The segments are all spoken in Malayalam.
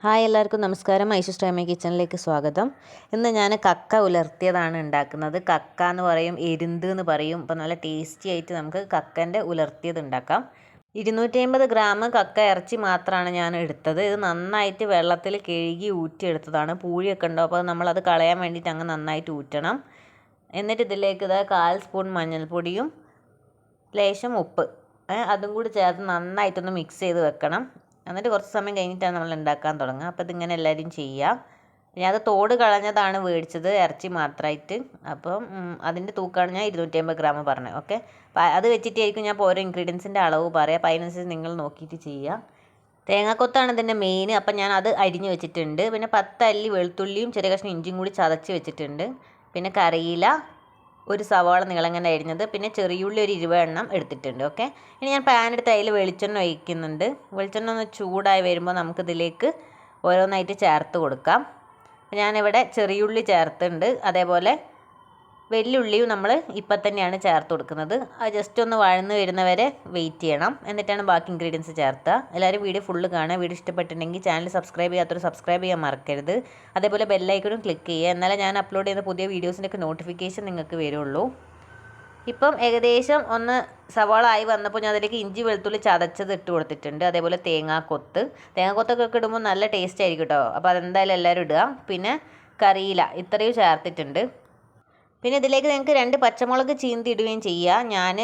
ഹായ് എല്ലാവർക്കും നമസ്കാരം. ഐഷു സ്റ്റൈമി കിച്ചണിലേക്ക് സ്വാഗതം. ഇന്ന് ഞാൻ കക്ക ഉലർത്തിയതാണ് ഉണ്ടാക്കുന്നത്. കക്ക എന്ന് പറയും, എരുന്ത് എന്ന് പറയും. അപ്പോൾ നല്ല ടേസ്റ്റി ആയിട്ട് നമുക്ക് കക്കൻ്റെ ഉലർത്തിയത് ഉണ്ടാക്കാം. 250 ഗ്രാം കക്ക ഇറച്ചി മാത്രമാണ് ഞാൻ എടുത്തത്. ഇത് നന്നായിട്ട് വെള്ളത്തിൽ കഴുകി ഊറ്റിയെടുത്തതാണ്. പൂഴിയൊക്കെ ഉണ്ടാവും, അപ്പോൾ നമ്മളത് കളയാൻ വേണ്ടിയിട്ട് അങ്ങ് നന്നായിട്ട് ഊറ്റണം. എന്നിട്ട് ഇതിലേക്ക് 1/4 സ്പൂൺ മഞ്ഞൾപ്പൊടിയും ലേശം ഉപ്പ് അതും കൂടി ചേർത്ത് നന്നായിട്ടൊന്ന് മിക്സ് ചെയ്ത് വെക്കണം. എന്നിട്ട് കുറച്ച് സമയം കഴിഞ്ഞിട്ടാണ് നമ്മൾ ഉണ്ടാക്കാൻ തുടങ്ങുക. അപ്പോൾ ഇതിങ്ങനെ എല്ലാവരും ചെയ്യാം. ഞാൻ അത് തോട് കളഞ്ഞതാണ് മേടിച്ചത്, ഇറച്ചി മാത്രമായിട്ട്. അപ്പം അതിൻ്റെ തൂക്കമാണ് ഞാൻ 250 ഗ്രാം പറഞ്ഞത്. ഓക്കെ, അത് വെച്ചിട്ടായിരിക്കും ഞാൻ ഓരോ ഇൻഗ്രീഡിയൻസിൻ്റെ അളവ് പറയാം. അപ്പോൾ അതിനനുസരിച്ച് നിങ്ങൾ നോക്കിയിട്ട് ചെയ്യുക. തേങ്ങാക്കൊത്താണ് ഇതിൻ്റെ മെയിൻ. അപ്പം ഞാൻ അത് അരിഞ്ഞ് വെച്ചിട്ടുണ്ട്. പിന്നെ 10 അല്ലി വെളുത്തുള്ളിയും ചെറിയ കഷ്ണം ഇഞ്ചിയും കൂടി ചതച്ച് വെച്ചിട്ടുണ്ട്. പിന്നെ കറിയില, ഒരു സവാള നീളങ്ങനെ അരിഞ്ഞത്, പിന്നെ ചെറിയുള്ളി ഒരു 20 എണ്ണം എടുത്തിട്ടുണ്ട്. ഓക്കെ, ഇനി ഞാൻ പാൻ എടുത്ത് അതിൽ വെളിച്ചെണ്ണ ഒഴിക്കുന്നുണ്ട്. വെളിച്ചെണ്ണ ഒന്ന് ചൂടായി വരുമ്പോൾ നമുക്കിതിലേക്ക് ഓരോന്നായിട്ട് ചേർത്ത് കൊടുക്കാം. ഞാനിവിടെ ചെറിയുള്ളി ചേർത്തുണ്ട്, അതേപോലെ വെല്ലുള്ളിയും നമ്മൾ ഇപ്പം തന്നെയാണ് ചേർത്ത് കൊടുക്കുന്നത്. അത് ജസ്റ്റ് ഒന്ന് വഴന്ന് വരുന്നവരെ വെയിറ്റ് ചെയ്യണം. എന്നിട്ടാണ് ബാക്കി ഇൻഗ്രീഡിയൻസ് ചേർത്തുക. എല്ലാവരും വീഡിയോ ഫുള്ള് കാണുക. വീഡിയോ ഇഷ്ടപ്പെട്ടിട്ടുണ്ടെങ്കിൽ ചാനൽ സബ്സ്ക്രൈബ് ചെയ്യാത്തൊരു സബ്സ്ക്രൈബ് ചെയ്യാൻ മറക്കരുത്. അതേപോലെ ബെല്ലൈക്കണും ക്ലിക്ക് ചെയ്യുക. എന്നാലേ ഞാൻ അപ്ലോഡ് ചെയ്യുന്ന പുതിയ വീഡിയോസിൻ്റെയൊക്കെ നോട്ടിഫിക്കേഷൻ നിങ്ങൾക്ക് വരുള്ളൂ. ഇപ്പം ഏകദേശം ഒന്ന് സവാള ആയി വന്നപ്പോൾ ഞാൻ അതിലേക്ക് ഇഞ്ചി വെളുത്തുള്ളി ചതച്ചത് ഇട്ട് കൊടുത്തിട്ടുണ്ട്. അതേപോലെ തേങ്ങാക്കൊത്തൊക്കെ ഇടുമ്പോൾ നല്ല ടേസ്റ്റ് ആയിരിക്കും കേട്ടോ. അപ്പോൾ അതെന്തായാലും എല്ലാവരും ഇടുക. പിന്നെ കറിയില ഇത്രയും ചേർത്തിട്ടുണ്ട്. പിന്നെ ഇതിലേക്ക് നിങ്ങൾക്ക് 2 പച്ചമുളക് ചീന്തി ഇടുകയും ചെയ്യാം. ഞാൻ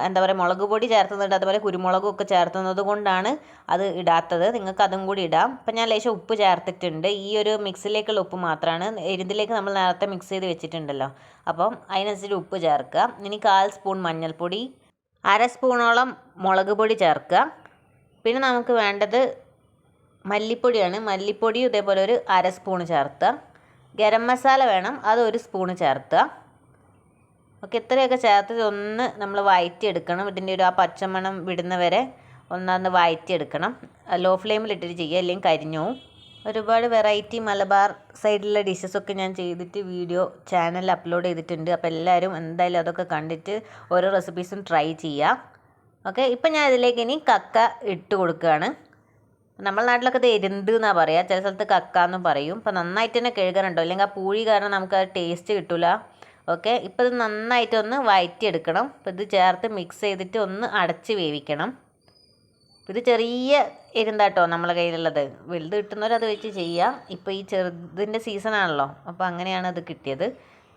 എന്താ പറയുക, മുളക് പൊടി ചേർത്തുന്നുണ്ട്, അതുപോലെ കുരുമുളകും ഒക്കെ ചേർത്തുന്നത് കൊണ്ടാണ് അത് ഇടാത്തത്. നിങ്ങൾക്ക് അതും കൂടി ഇടാം. അപ്പം ഞാൻ ലേശം ഉപ്പ് ചേർത്തിട്ടുണ്ട്. ഈ ഒരു മിക്സിലേക്കുള്ള ഉപ്പ് മാത്രമാണ്. എരുതിലേക്ക് നമ്മൾ നേരത്തെ മിക്സ് ചെയ്ത് വെച്ചിട്ടുണ്ടല്ലോ, അപ്പം അതിനനുസരിച്ച് ഉപ്പ് ചേർക്കുക. ഇനി 1/4 സ്പൂൺ മഞ്ഞൾപ്പൊടി, 1/2 സ്പൂണോളം മുളക് പൊടി ചേർക്കുക. പിന്നെ നമുക്ക് വേണ്ടത് മല്ലിപ്പൊടിയാണ്. മല്ലിപ്പൊടിയും ഇതേപോലെ ഒരു 1/2 സ്പൂൺ ചേർത്തുക. ഗരം മസാല വേണം, അത് 1 സ്പൂണ് ചേർത്തുക. ഓക്കെ, ഇത്രയൊക്കെ ചേർത്ത് ഒന്ന് നമ്മൾ വഴറ്റിയെടുക്കണം. ഇതിൻ്റെ ആ പച്ചമണം വിടുന്നവരെ ഒന്നൊന്ന് വഴറ്റിയെടുക്കണം. ലോ ഫ്ലെയിമിലിട്ടിട്ട് ചെയ്യുക, അല്ലെങ്കിൽ കരിഞ്ഞു പോവും. ഒരുപാട് വെറൈറ്റി മലബാർ സൈഡിലുള്ള ഡിഷസൊക്കെ ഞാൻ ചെയ്തിട്ട് വീഡിയോ ചാനലിൽ അപ്ലോഡ് ചെയ്തിട്ടുണ്ട്. അപ്പോൾ എല്ലാവരും എന്തായാലും അതൊക്കെ കണ്ടിട്ട് ഓരോ റെസിപ്പീസും ട്രൈ ചെയ്യുക. ഓക്കെ, ഇപ്പം ഞാൻ ഇതിലേക്ക് ഇനി കക്ക ഇട്ട് കൊടുക്കുകയാണ്. നമ്മുടെ നാട്ടിലൊക്കെ ഇത് എരുന്ത് എന്നാണ് പറയുക, ചില സ്ഥലത്ത് കക്ക എന്നും പറയും. അപ്പോൾ നന്നായിട്ട് തന്നെ കഴുകണുണ്ടോ, അല്ലെങ്കിൽ ആ പൂഴി കാരണം നമുക്ക് ആ ടേസ്റ്റ് കിട്ടില്ല. ഓക്കെ, ഇപ്പോൾ ഇത് നന്നായിട്ടൊന്ന് വഴറ്റിയെടുക്കണം. അപ്പോൾ ഇത് ചേർത്ത് മിക്സ് ചെയ്തിട്ട് ഒന്ന് അടച്ച് വേവിക്കണം. ഇത് ചെറിയ എരുന്താട്ടോ നമ്മളെ കയ്യിലുള്ളത്. വലുത് കിട്ടുന്നവരത് വെച്ച് ചെയ്യാം. ഇപ്പോൾ ഈ ചെറുതിൻ്റെ സീസണാണല്ലോ, അപ്പോൾ അങ്ങനെയാണ് അത് കിട്ടിയത്.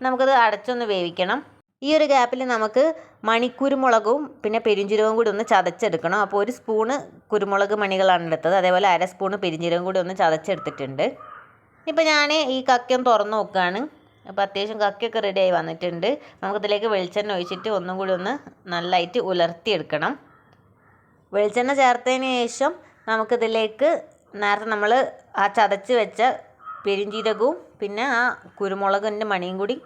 നമുക്കത് അടച്ചൊന്ന് വേവിക്കണം. ഈ ഒരു ഗ്യാപ്പിൽ നമുക്ക് മണിക്കുരുമുളകും പിന്നെ പെരുംജീരകവും കൂടി ഒന്ന് ചതച്ചെടുക്കണം. അപ്പോൾ 1 സ്പൂണ് കുരുമുളക് മണികളാണ് എടുത്തത്. അതേപോലെ 1/2 സ്പൂണ് പെരുംജീരകം കൂടി ഒന്ന് ചതച്ചെടുത്തിട്ടുണ്ട്. ഇപ്പോൾ ഞാൻ ഈ കക്കയും തുറന്ന് നോക്കുകയാണ്. അപ്പോൾ അത്യാവശ്യം കക്കയൊക്കെ റെഡിയായി വന്നിട്ടുണ്ട്. നമുക്കിതിലേക്ക് വെളിച്ചെണ്ണ ഒഴിച്ചിട്ട് ഒന്നും കൂടി ഒന്ന് നല്ലതായിട്ട് ഉലർത്തിയെടുക്കണം. വെളിച്ചെണ്ണ ചേർത്തതിന് ശേഷം നമുക്കിതിലേക്ക് നേരത്തെ നമ്മൾ ആ ചതച്ച് വെച്ച പെരുംജീരകവും പിന്നെ ആ കുരുമുളകിൻ്റെ മണിയും കൂടി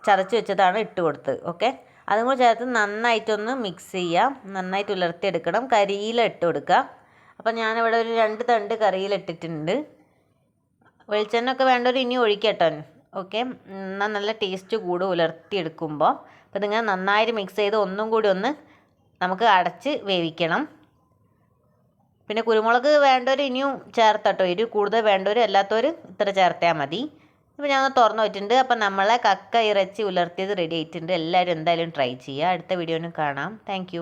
ചതച്ച് വെച്ചതാണ് ഇട്ട് കൊടുത്തത്. ഓക്കെ, അതും കൂടി ചേർത്ത് നന്നായിട്ടൊന്ന് മിക്സ് ചെയ്യാം. നന്നായിട്ട് ഉലർത്തിയെടുക്കണം. കരിയില ഇട്ട് കൊടുക്കുക. അപ്പം ഞാനിവിടെ ഒരു 2 തണ്ട് കരിയില ഇട്ടിട്ടുണ്ട്. വെളിച്ചെണ്ണ ഒക്കെ വേണ്ടവർ ഇനി ഒഴിക്കട്ടോ. ഓക്കെ, എന്നാൽ നല്ല ടേസ്റ്റ് കൂടും ഉലർത്തിയെടുക്കുമ്പോൾ. അപ്പോൾ ഇതിങ്ങനെ നന്നായിട്ട് മിക്സ് ചെയ്ത് ഒന്നും കൂടി ഒന്ന് നമുക്ക് അടച്ച് വേവിക്കണം. പിന്നെ കുരുമുളക് വേണ്ടവർ ഇനിയും ചേർത്തട്ടോ. എരിവ് കൂടുതൽ വേണ്ടവർ, അല്ലാത്തവർ ഇത്ര ചേർത്താൽ മതി. ഇപ്പോൾ ഞാൻ തുറന്നു വെച്ചിട്ടുണ്ട്. അപ്പം നമ്മളെ കക്ക ഇറച്ചി ഉലർത്തിയത് റെഡി ആയിട്ടുണ്ട്. എല്ലാവരും എന്തായാലും ട്രൈ ചെയ്യുക. അടുത്ത വീഡിയോയിൽ കാണാം. താങ്ക്